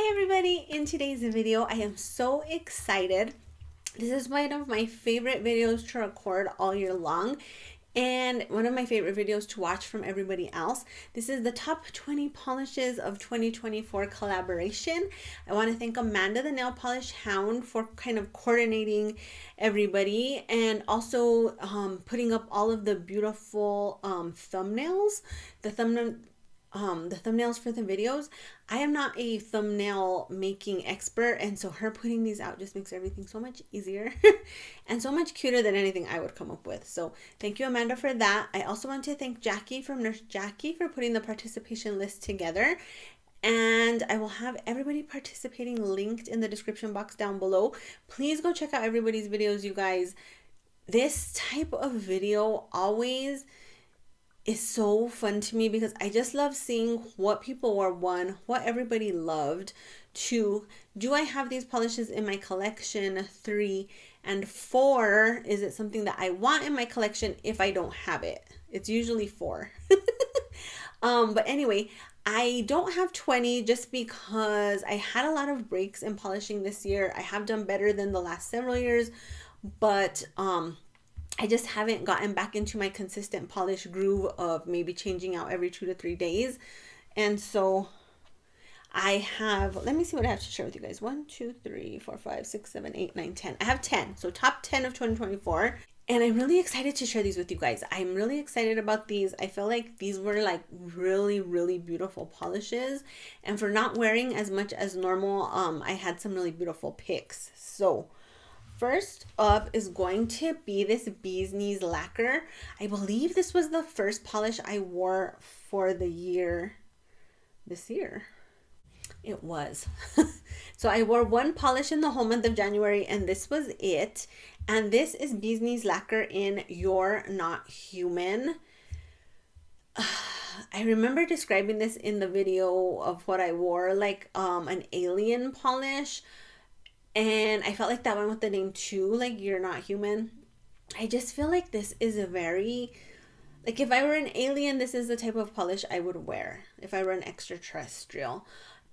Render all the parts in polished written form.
Hi everybody, in today's video I am so excited. This is one of my favorite videos to record all year long and one of my favorite videos to watch from everybody else. This is the top 20 polishes of 2024 collaboration. I want to thank Amanda the Nail Polish Hound for kind of coordinating everybody and also putting up all of the beautiful thumbnails. The thumbnails for the videos. I am not a thumbnail making expert, and so her putting these out just makes everything so much easier and so much cuter than anything I would come up with. So thank you, Amanda, for that. I also want to thank Jackie from Nurse Jackie for putting the participation list together. And I will have everybody participating linked in the description box down below. Please go check out everybody's videos, you guys. This type of video always is so fun to me because I just love seeing what people were, one, what everybody loved, two, do I have these polishes in my collection, three, and four, is it something that I want in my collection if I don't have it? It's usually four. But anyway, I don't have 20 just because I had a lot of breaks in polishing this year. I have done better than the last several years, but I just haven't gotten back into my consistent polish groove of maybe changing out every 2 to 3 days. And so I have, let me see what I have to share with you guys. 1, 2, 3, 4, 5, 6, 7, 8, 9, 10. I have 10. So top 10 of 2024. And I'm really excited to share these with you guys. I'm really excited about these. I feel like these were like really, really beautiful polishes. And for not wearing as much as normal, I had some really beautiful picks. So first up is going to be this Bee's Knees Lacquer. I believe this was the first polish I wore for the year. This year. It was. So I wore one polish in the whole month of January and this was it. And this is Bee's Knees Lacquer in You're Not Human. I remember describing this in the video of what I wore, like an alien polish. And I felt like that went with the name too, like You're Not Human. I just feel like this is a very, like if I were an alien, this is the type of polish I would wear if I were an extraterrestrial.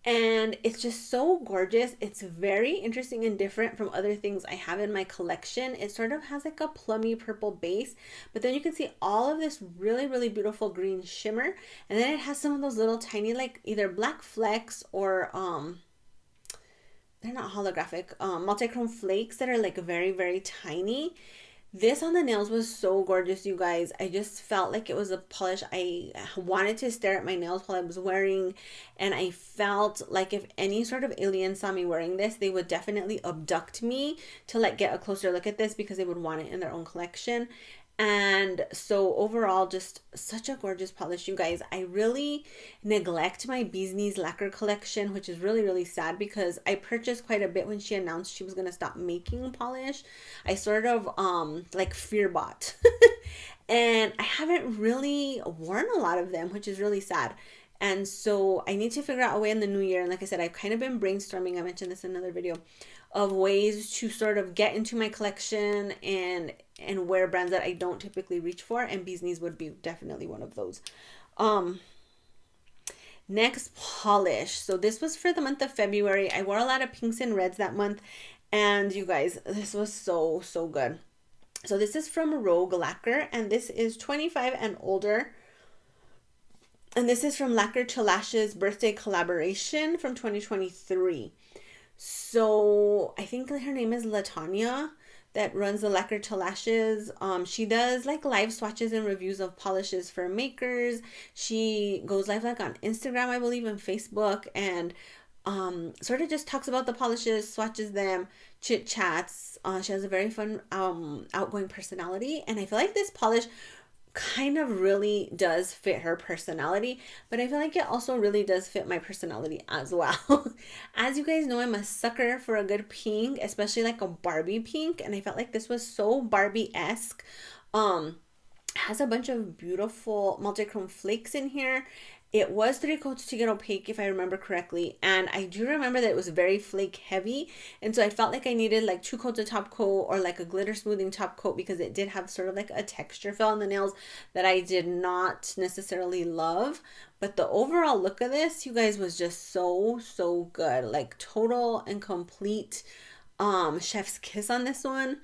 And it's just so gorgeous. It's very interesting and different from other things I have in my collection. It sort of has like a plummy purple base, but then you can see all of this really, really beautiful green shimmer. And then it has some of those little tiny, like either black flecks or, they're not holographic, multichrome flakes that are like very, very tiny. This on the nails was so gorgeous, you guys. I just felt like it was a polish I wanted to stare at my nails while I was wearing. And I felt like if any sort of alien saw me wearing this, they would definitely abduct me to like get a closer look at this because they would want it in their own collection. And so overall, just such a gorgeous polish, you guys. I really neglect my Bee's Knees Lacquer collection, which is really, really sad because I purchased quite a bit when she announced she was going to stop making polish. I sort of like fear bought and I haven't really worn a lot of them, which is really sad. And so I need to figure out a way in the new year. And like I said, I've kind of been brainstorming, I mentioned this in another video, of ways to sort of get into my collection and wear brands that I don't typically reach for, and Bee's Knees would be definitely one of those. Next polish. So this was for the month of February. I wore a lot of pinks and reds that month, and you guys, this was so good. So this is from Rogue Lacquer, and this is 25 and older. And this is from Lacquer to Lash's birthday collaboration from 2023. So I think her name is Latanya that runs the Lacquer to Lashes. She does like live swatches and reviews of polishes for makers. She goes live like on Instagram, I believe, and Facebook, and sort of just talks about the polishes, swatches them, chit chats. She has a very fun outgoing personality, and I feel like this polish kind of really does fit her personality, but I feel like it also really does fit my personality as well. As you guys know, I'm a sucker for a good pink, especially like a Barbie pink, and I felt like this was so Barbie-esque. Has a bunch of beautiful multichrome flakes in here, It was 3 coats to get opaque, if I remember correctly. And I do remember that it was very flake heavy. And so I felt like I needed like 2 coats of top coat or like a glitter smoothing top coat, because it did have sort of like a texture feel on the nails that I did not necessarily love. But the overall look of this, you guys, was just so, so good. Like total and complete chef's kiss on this one.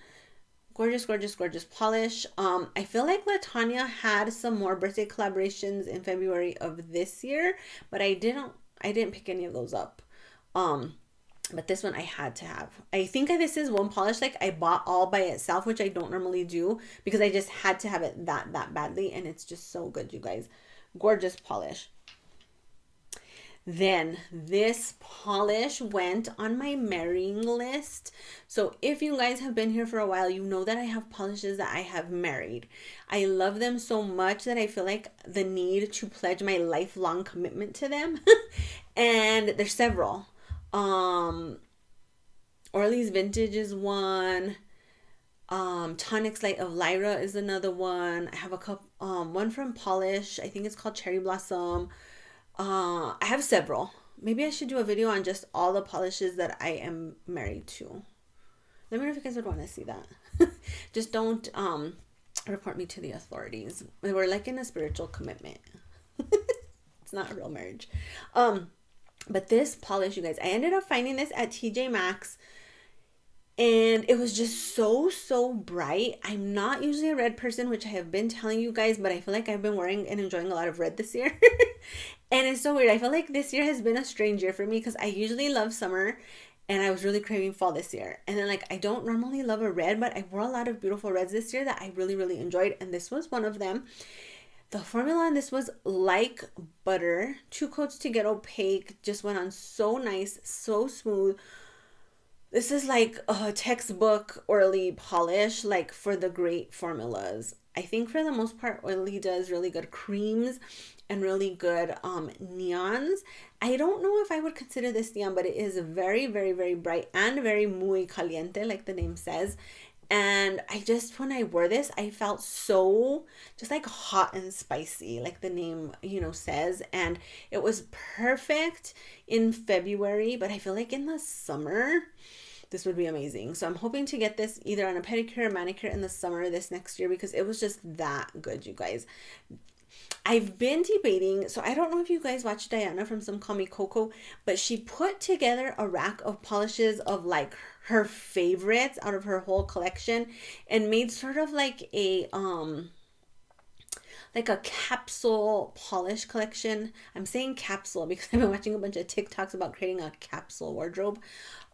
Gorgeous, gorgeous, gorgeous polish. I feel like Latanya had some more birthday collaborations in February of this year, but I didn't pick any of those up. But this one I had to have. I think this is one polish like I bought all by itself, which I don't normally do, because I just had to have it that badly, and it's just so good, you guys. Gorgeous polish. Then this polish went on my marrying list. So if you guys have been here for a while, you know that I have polishes that I have married. I love them so much that I feel like the need to pledge my lifelong commitment to them. And there's several. Orly's Vintage is one. Tonic's Light of Lyra is another one. I have a couple, one from Polish. I think it's called Cherry Blossom. I have several. Maybe I should do a video on just all the polishes that I am married to. Let me know if you guys would want to see that. Just don't report me to the authorities. We're like in a spiritual commitment. It's not a real marriage. But this polish, you guys, I ended up finding this at TJ Maxx. And it was just so, so bright. I'm not usually a red person, which I have been telling you guys, but I feel like I've been wearing and enjoying a lot of red this year. And it's so weird. I feel like this year has been a strange year for me, because I usually love summer and I was really craving fall this year. And then like, I don't normally love a red, but I wore a lot of beautiful reds this year that I really, really enjoyed. And this was one of them. The formula on this was like butter. 2 coats to get opaque. Just went on so nice, so smooth. This is like a textbook Orly polish, like for the great formulas. I think for the most part, Orly does really good creams and really good neons. I don't know if I would consider this neon, but it is very, very, very bright and very muy caliente, like the name says. And I just, when I wore this, I felt so just like hot and spicy, like the name, you know, says. And it was perfect in February, but I feel like in the summer, this would be amazing. So I'm hoping to get this either on a pedicure or manicure in the summer this next year, because it was just that good, you guys. I've been debating, so I don't know if you guys watch Diana from Some Call Me Coco, but she put together a rack of polishes of like her favorites out of her whole collection, and made sort of like a capsule polish collection. I'm saying capsule because I've been watching a bunch of TikToks about creating a capsule wardrobe.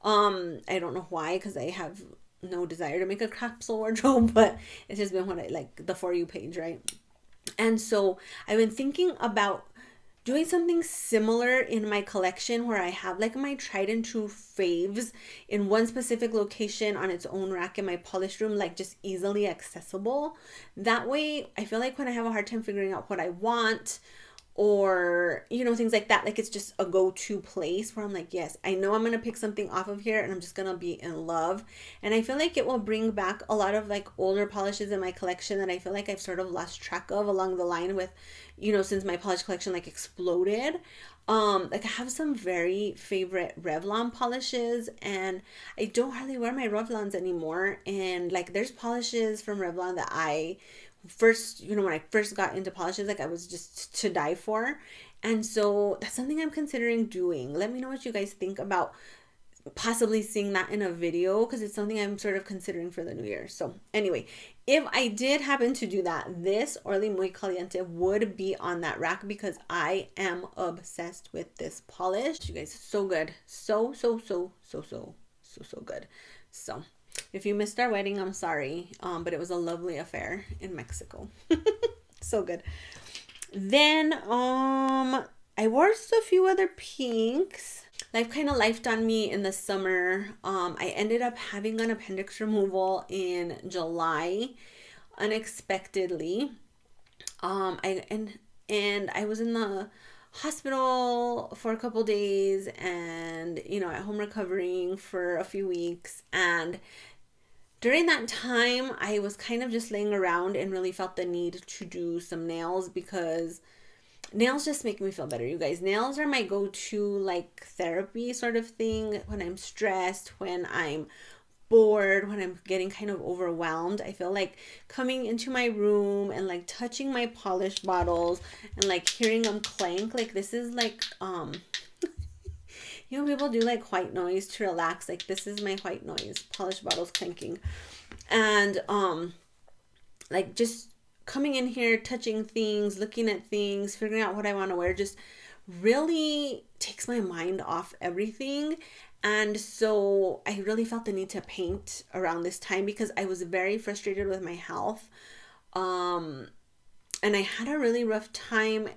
I don't know why, because I have no desire to make a capsule wardrobe, but it's just been what I like, the For You page, right? And so I've been thinking about doing something similar in my collection, where I have like my tried and true faves in one specific location on its own rack in my polish room, like just easily accessible. That way I feel like when I have a hard time figuring out what I want, or you know, things like that, like it's just a go-to place where I'm like, yes, I know I'm gonna pick something off of here and I'm just gonna be in love. And I feel like it will bring back a lot of like older polishes in my collection that I feel like I've sort of lost track of along the line with, you know, since my polish collection like exploded. Like I have some very favorite Revlon polishes, and I don't hardly wear my Revlons anymore. And like there's polishes from Revlon that I first, you know, when I first got into polishes, like I was just to die for. And so that's something I'm considering doing. Let me know what you guys think about possibly seeing that in a video, because it's something I'm sort of considering for the new year. So anyway, if I did happen to do that, this Orly Muy Caliente would be on that rack, because I am obsessed with this polish. You guys, so good. So good. So if you missed our wedding, I'm sorry, but it was a lovely affair in Mexico. So good. Then I wore a few other pinks. Life kind of lifed on me in the summer. I ended up having an appendix removal in July, unexpectedly. And I was in the hospital for a couple days, and you know, at home recovering for a few weeks. And during that time, I was kind of just laying around and really felt the need to do some nails, because nails just make me feel better, you guys. Nails are my go-to like therapy sort of thing when I'm stressed, when I'm bored, when I'm getting kind of overwhelmed. I feel like coming into my room and like touching my polish bottles and like hearing them clank, like this is like you know, people do like white noise to relax. Like this is my white noise, polish bottles clanking. And like just coming in here, touching things, looking at things, figuring out what I want to wear, just really takes my mind off everything. And so I really felt the need to paint around this time because I was very frustrated with my health. And I had a really rough time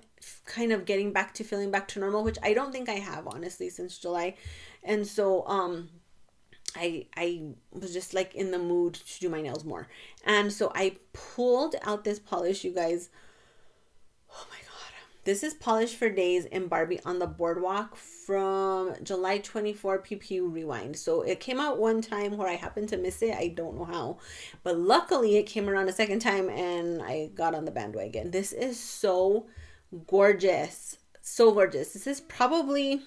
kind of getting back to feeling back to normal, which I don't think I have, honestly, since July. And so I was just like in the mood to do my nails more. And so I pulled out this polish, you guys. Oh my God. This is Polish for Days in Barbie on the Boardwalk from July 24 PPU Rewind. So it came out one time where I happened to miss it. I don't know how. But luckily it came around a second time and I got on the bandwagon. This is so gorgeous. So gorgeous. This is probably,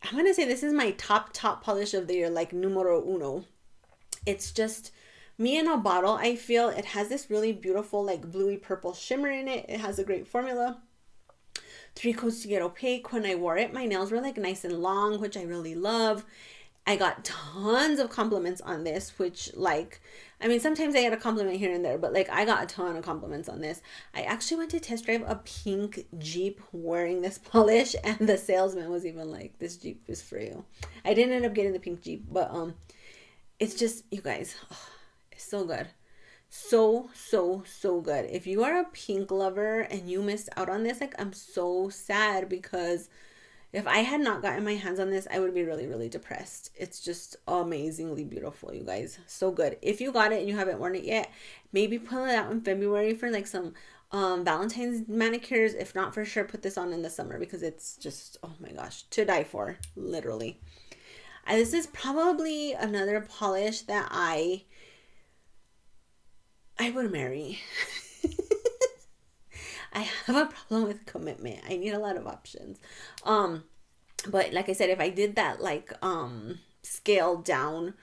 I'm going to say this is my top polish of the year, like numero uno. It's just me in a bottle. I feel it has this really beautiful like bluey purple shimmer in it. It has a great formula. 3 coats to get opaque. When I wore it, my nails were like nice and long, which I really love. I got tons of compliments on this, which like, I mean, sometimes I get a compliment here and there, but like I got a ton of compliments on this. I actually went to test drive a pink Jeep wearing this polish, and the salesman was even like, this Jeep is for you. I didn't end up getting the pink Jeep, but it's just, you guys, it's so good. So good. If you are a pink lover and you missed out on this, like I'm so sad, because if I had not gotten my hands on this, I would be really depressed. It's just amazingly beautiful, you guys. So good. If you got it and you haven't worn it yet, maybe pull it out in February for like some Valentine's manicures. If not, for sure put this on in the summer, because it's just, oh my gosh, to die for, literally. This is probably another polish that I would marry. I have a problem with commitment. I need a lot of options. But like I said, if I did that like scaled down,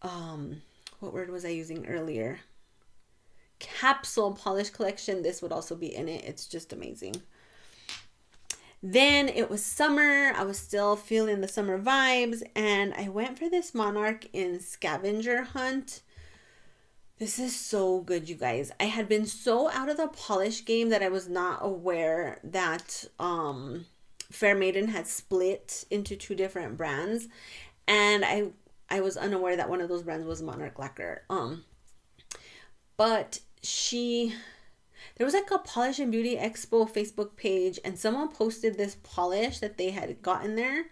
what word was I using earlier? Capsule polish collection, this would also be in it. It's just amazing. Then it was summer. I was still feeling the summer vibes, and I went for this Monarch in Scavenger Hunt. This is so good, you guys. I had been so out of the polish game that I was not aware that Fair Maiden had split into 2 different brands, and I was unaware that one of those brands was Monarch Lacquer. But there was like a Polish and Beauty Expo Facebook page, and someone posted this polish that they had gotten there.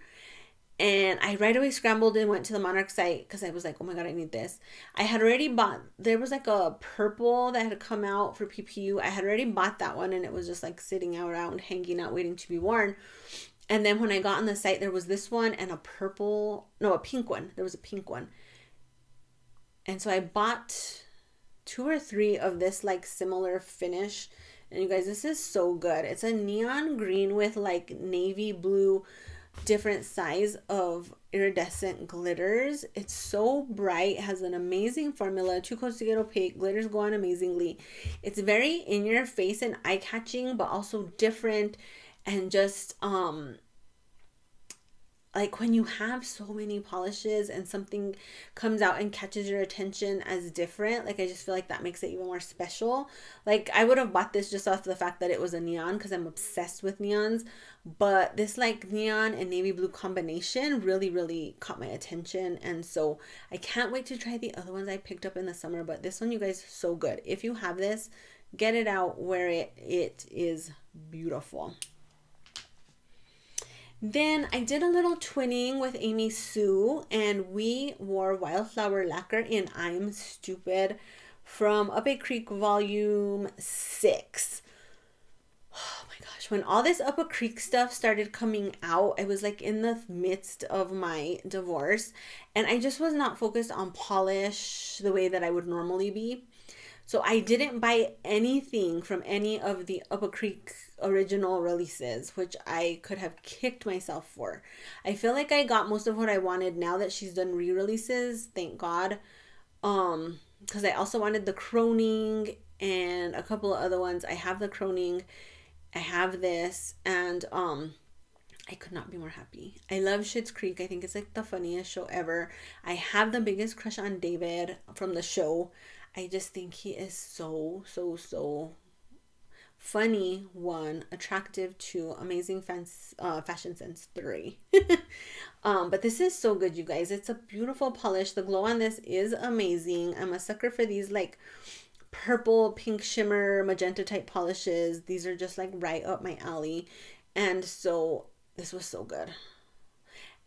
And I right away scrambled and went to the Monarch site because I was like, oh my God, I need this. I had already bought, there was like a purple that had come out for PPU. I had already bought that one, and it was just like sitting around, hanging out, waiting to be worn. And then when I got on the site, there was this one and a pink one. There was a pink one. And so I bought 2 or 3 of this like similar finish. And you guys, this is so good. It's a neon green with like navy blue, different size of iridescent glitters. It's so bright, has an amazing formula, 2 coats to get opaque, glitters go on amazingly. It's very in your face and eye-catching, but also different, and just like when you have so many polishes and something comes out and catches your attention as different, like I just feel like that makes it even more special. Like I would have bought this just off the fact that it was a neon, because I'm obsessed with neons, but this like neon and navy blue combination really caught my attention. And so I can't wait to try the other ones I picked up in the summer, but this one, you guys, so good. If you have this, get it out, wear it. It is beautiful. Then I did a little twinning with Amy Sue, and we wore Wildflower Lacquer in I'm Stupid from Up a Creek Volume 6. Oh my gosh, when all this Up a Creek stuff started coming out, I was like in the midst of my divorce, and I just was not focused on polish the way that I would normally be. So I didn't buy anything from any of the Upper Creek original releases, which I could have kicked myself for. I feel like I got most of what I wanted now that she's done re-releases, thank God. Because I also wanted the Croning and a couple of other ones. I have the Croning, I have this, and I could not be more happy. I love Schitt's Creek. I think it's like the funniest show ever. I have the biggest crush on David from the show. I just think he is so, so, so funny, one, attractive, two, amazing fashion sense, three. But this is so good, you guys. It's a beautiful polish. The glow on this is amazing. I'm a sucker for these like purple, pink shimmer, magenta type polishes. These are just like right up my alley. And so this was so good.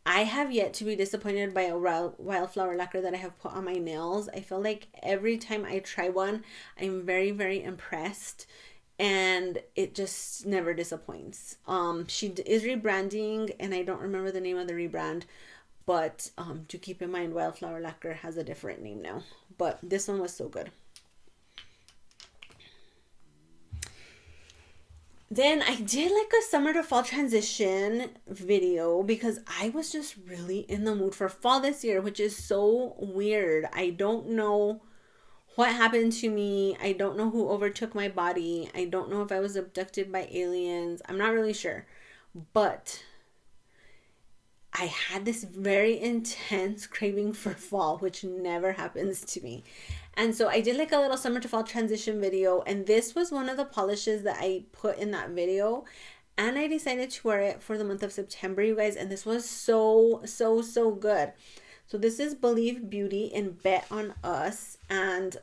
I have yet to be disappointed by a Wildflower lacquer that I have put on my nails. I feel like every time I try one, I'm very, very impressed, and it just never disappoints. She is rebranding, and I don't remember the name of the rebrand, but to keep in mind, Wildflower lacquer has a different name now. But this one was so good. Then I did like a summer to fall transition video because I was just really in the mood for fall this year, which is so weird. I don't know what happened to me. I don't know who overtook my body. I don't know if I was abducted by aliens. I'm not really sure. But I had this very intense craving for fall, which never happens to me. And so I did like a little summer to fall transition video, and this was one of the polishes that I put in that video, and I decided to wear it for the month of September, you guys, and this was so, so, so good. So this is Believe Beauty in Bet on Us, and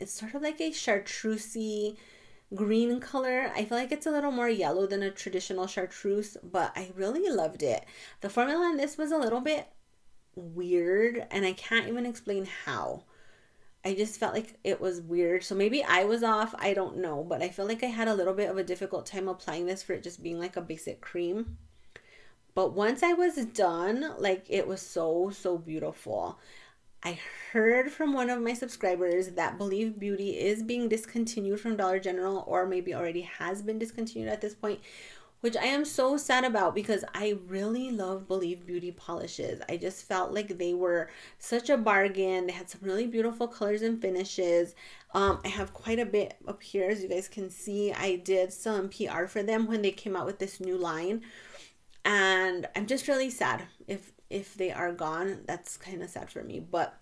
it's sort of like a chartreusey green color. I feel like it's a little more yellow than a traditional chartreuse, but I really loved it. The formula on this was a little bit weird, and I can't even explain how. I just felt like it was weird. So maybe I was off. I don't know. But I feel like I had a little bit of a difficult time applying this for it just being like a basic cream. But once I was done, like it was so, so beautiful. I heard from one of my subscribers that Believe Beauty is being discontinued from Dollar General, or maybe already has been discontinued at this point, which I am so sad about because I really love Believe Beauty polishes. I just felt like they were such a bargain. They had some really beautiful colors and finishes. I have quite a bit up here, as you guys can see. I did some PR for them when they came out with this new line, and I'm just really sad if they are gone. That's kind of sad for me. But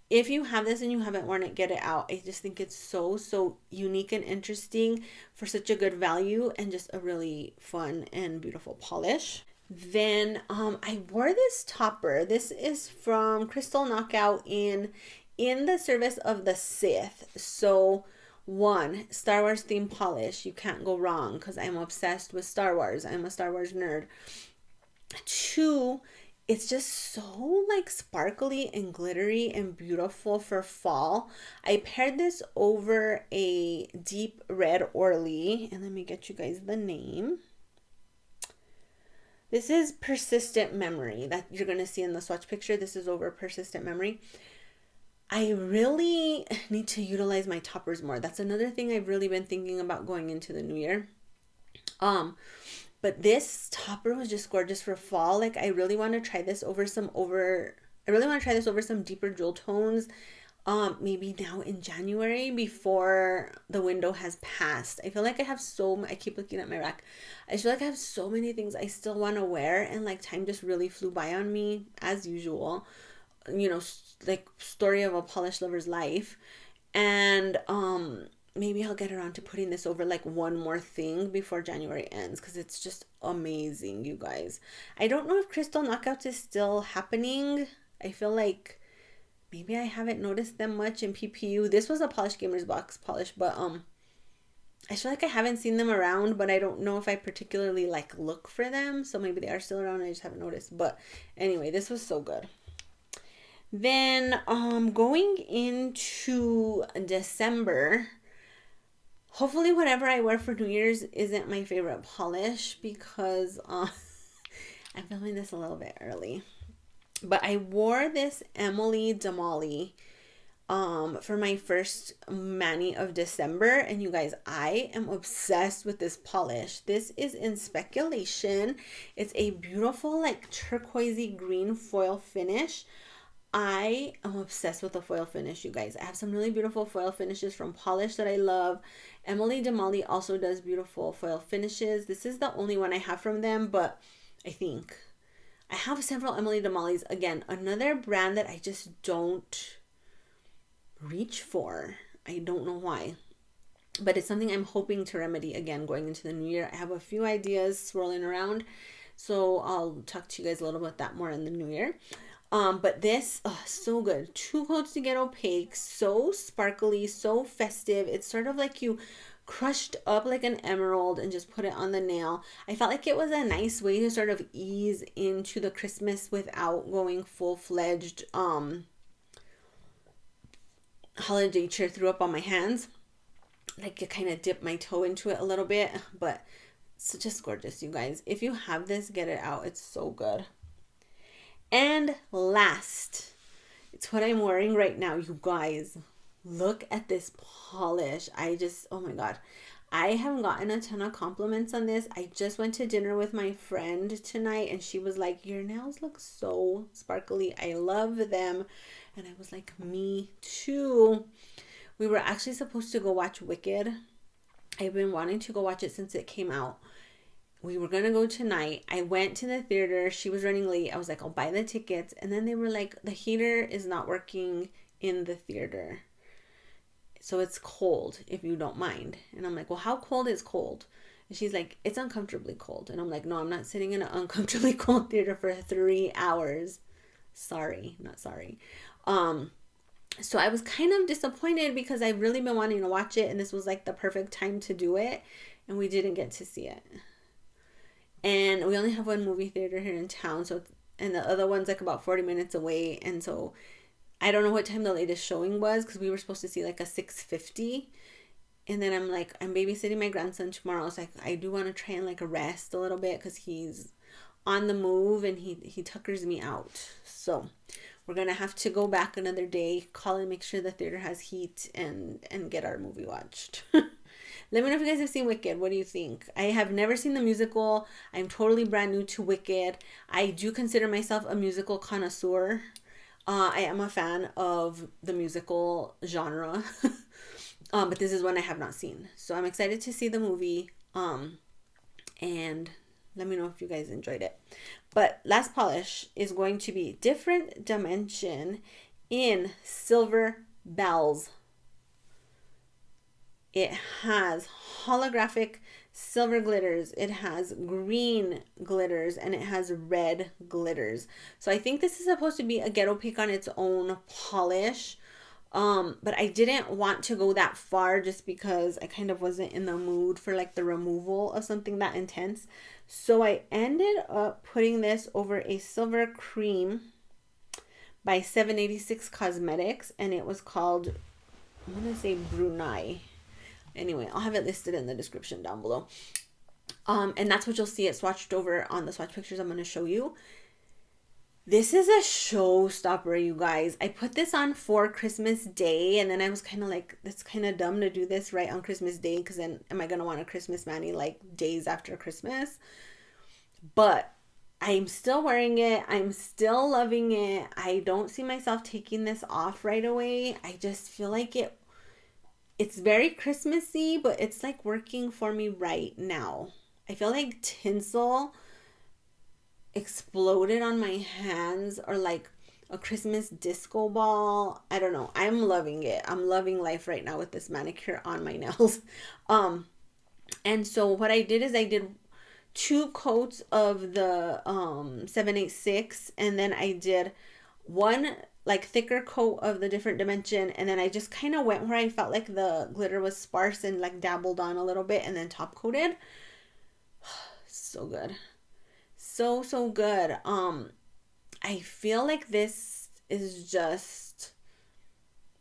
if you have this and you haven't worn it, get it out. I just think it's so, so unique and interesting for such a good value and just a really fun and beautiful polish. Then I wore this topper. This is from Crystal Knockout in the service of the Sith. So one, Star Wars themed polish. You can't go wrong because I'm obsessed with Star Wars. I'm a Star Wars nerd. Two, it's just so like sparkly and glittery and beautiful for fall. I paired this over a deep red Orly, and let me get you guys the name. This is Persistent Memory that you're going to see in the swatch picture. This is over Persistent Memory. I really need to utilize my toppers more. That's another thing I've really been thinking about going into the new year. But this topper was just gorgeous for fall. Like I really want to try this over some deeper jewel tones. Maybe now in January before the window has passed. I feel like I have I keep looking at my rack. I feel like I have so many things I still want to wear, and like time just really flew by on me as usual. You know, like story of a polish lover's life. And maybe I'll get around to putting this over like one more thing before January ends, because it's just amazing, you guys. I don't know if Crystal Knockouts is still happening. I feel like maybe I haven't noticed them much in PPU. This was a Polish Gamers box polish, but I feel like I haven't seen them around, but I don't know if I particularly like look for them. So maybe they are still around, I just haven't noticed. But anyway, this was so good. Then going into December, hopefully whatever I wear for New Year's isn't my favorite polish, because I'm filming this a little bit early. But I wore this Emily Damali for my first mani of December. And you guys, I am obsessed with this polish. This is in Speculation. It's a beautiful like turquoisey green foil finish. I am obsessed with the foil finish, you guys. I have some really beautiful foil finishes from Polish that I love. Emily DeMolly also does beautiful foil finishes. This is the only one I have from them, but I think I have several Emily DeMolly's. Again, another brand that I just don't reach for. I don't know why, but it's something I'm hoping to remedy again going into the new year. I have a few ideas swirling around, so I'll talk to you guys a little bit that more in the new year. But this, so good. 2 coats to get opaque, so sparkly, so festive. It's sort of like you crushed up like an emerald and just put it on the nail. I felt like it was a nice way to sort of ease into the Christmas without going full-fledged holiday cheer threw up on my hands. Like, it kind of dipped my toe into it a little bit, but it's just gorgeous, you guys. If you have this, get it out. It's so good. And last, it's what I'm wearing right now, you guys. Look at this polish. Oh my God. I haven't gotten a ton of compliments on this. I just went to dinner with my friend tonight and she was like, your nails look so sparkly. I love them. And I was like, me too. We were actually supposed to go watch Wicked. I've been wanting to go watch it since it came out. We were going to go tonight. I went to the theater. She was running late. I was like, I'll buy the tickets. And then they were like, the heater is not working in the theater. So it's cold if you don't mind. And I'm like, well, how cold is cold? And she's like, it's uncomfortably cold. And I'm like, no, I'm not sitting in an uncomfortably cold theater for 3 hours. Sorry, not sorry. So I was kind of disappointed because I've really been wanting to watch it. And this was like the perfect time to do it. And we didn't get to see it. And we only have one movie theater here in town, and the other one's like about 40 minutes away. And so I don't know what time the latest showing was because we were supposed to see like a 6:50. And then I'm like, I'm babysitting my grandson tomorrow. I was like, I do want to try and like rest a little bit because he's on the move and he tuckers me out. So we're going to have to go back another day, call and make sure the theater has heat and get our movie watched. Let me know if you guys have seen Wicked. What do you think? I have never seen the musical. I'm totally brand new to Wicked. I do consider myself a musical connoisseur. I am a fan of the musical genre. But this is one I have not seen. So I'm excited to see the movie. And let me know if you guys enjoyed it. But last polish is going to be Different Dimension in Silver Bells. It has holographic silver glitters. It has green glitters and it has red glitters. So I think this is supposed to be a get opaque on its own polish. But I didn't want to go that far just because I kind of wasn't in the mood for like the removal of something that intense. So I ended up putting this over a silver cream by 786 Cosmetics, and it was called, I'm going to say Brunei. Anyway, I'll have it listed in the description down below. And that's what you'll see it swatched over on the swatch pictures I'm going to show you. This is a showstopper, you guys. I put this on for Christmas Day, and then I was kind of like, it's kind of dumb to do this right on Christmas Day, because then am I going to want a Christmas mani like days after Christmas? But I'm still wearing it. I'm still loving it. I don't see myself taking this off right away. I just feel like it's very Christmassy, but it's like working for me right now. I feel like tinsel exploded on my hands, or like a Christmas disco ball. I don't know. I'm loving it. I'm loving life right now with this manicure on my nails. And so what I did is I did 2 coats of the 786, and then I did one like thicker coat of the Different Dimension, and then I just kind of went where I felt like the glitter was sparse and like dabbled on a little bit, and then top coated. So good. So good. I feel like this is just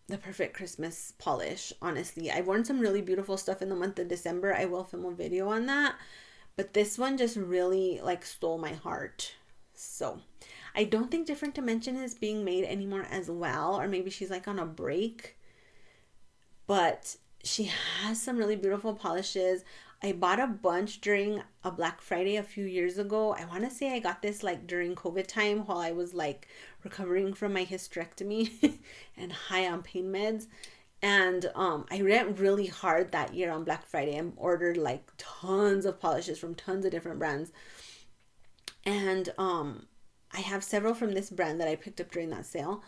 the perfect Christmas polish, honestly. I've worn some really beautiful stuff in the month of December. I will film a video on that, but this one just really like stole my heart. So I don't think Different Dimension is being made anymore as well, or maybe she's like on a break. But she has some really beautiful polishes. I bought a bunch during a Black Friday a few years ago. I want to say I got this like during COVID time while I was like recovering from my hysterectomy and high on pain meds. And I went really hard that year on Black Friday and ordered like tons of polishes from tons of different brands. And I have several from this brand that I picked up during that sale.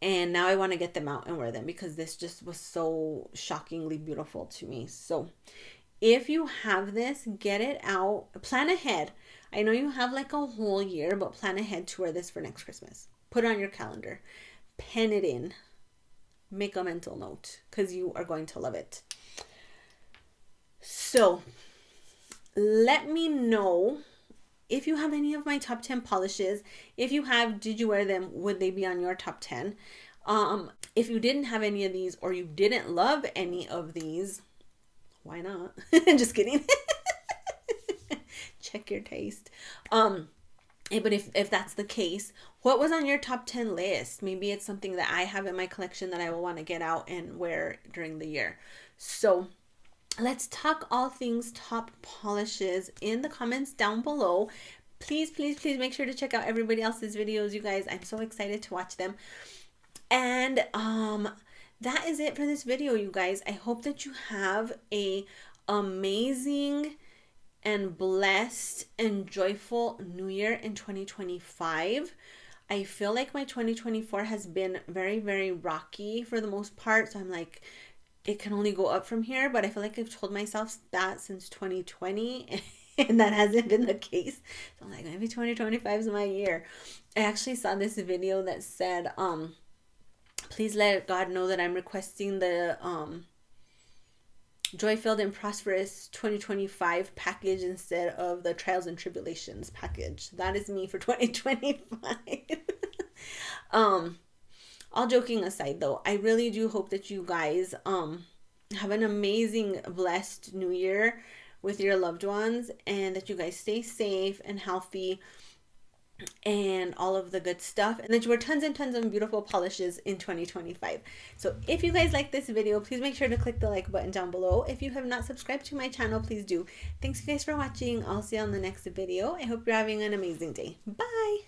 And now I want to get them out and wear them because this just was so shockingly beautiful to me. So if you have this, get it out. Plan ahead. I know you have like a whole year, but plan ahead to wear this for next Christmas. Put it on your calendar. Pen it in. Make a mental note because you are going to love it. So let me know if you have any of my top 10 polishes. If you have, did you wear them? Would they be on your top 10? If you didn't have any of these or you didn't love any of these, why not? Just kidding. Check your taste. But if that's the case, what was on your top 10 list? Maybe it's something that I have in my collection that I will want to get out and wear during the year. So let's talk all things top polishes in the comments down below. Please, please, please make sure to check out everybody else's videos, you guys. I'm so excited to watch them. And that is it for this video, you guys. I hope that you have a amazing and blessed and joyful new year in 2025. I feel like my 2024 has been very, very rocky for the most part. So I'm like, it can only go up from here. But I feel like I've told myself that since 2020 and that hasn't been the case. So I'm like, maybe 2025 is my year. I actually saw this video that said, please let God know that I'm requesting the joy-filled and prosperous 2025 package instead of the trials and tribulations package. That is me for 2025. All joking aside though, I really do hope that you guys have an amazing, blessed new year with your loved ones, and that you guys stay safe and healthy and all of the good stuff, and that you wear tons and tons of beautiful polishes in 2025. So if you guys like this video, please make sure to click the like button down below. If you have not subscribed to my channel, please do. Thanks you guys for watching. I'll see you on the next video. I hope you're having an amazing day. Bye.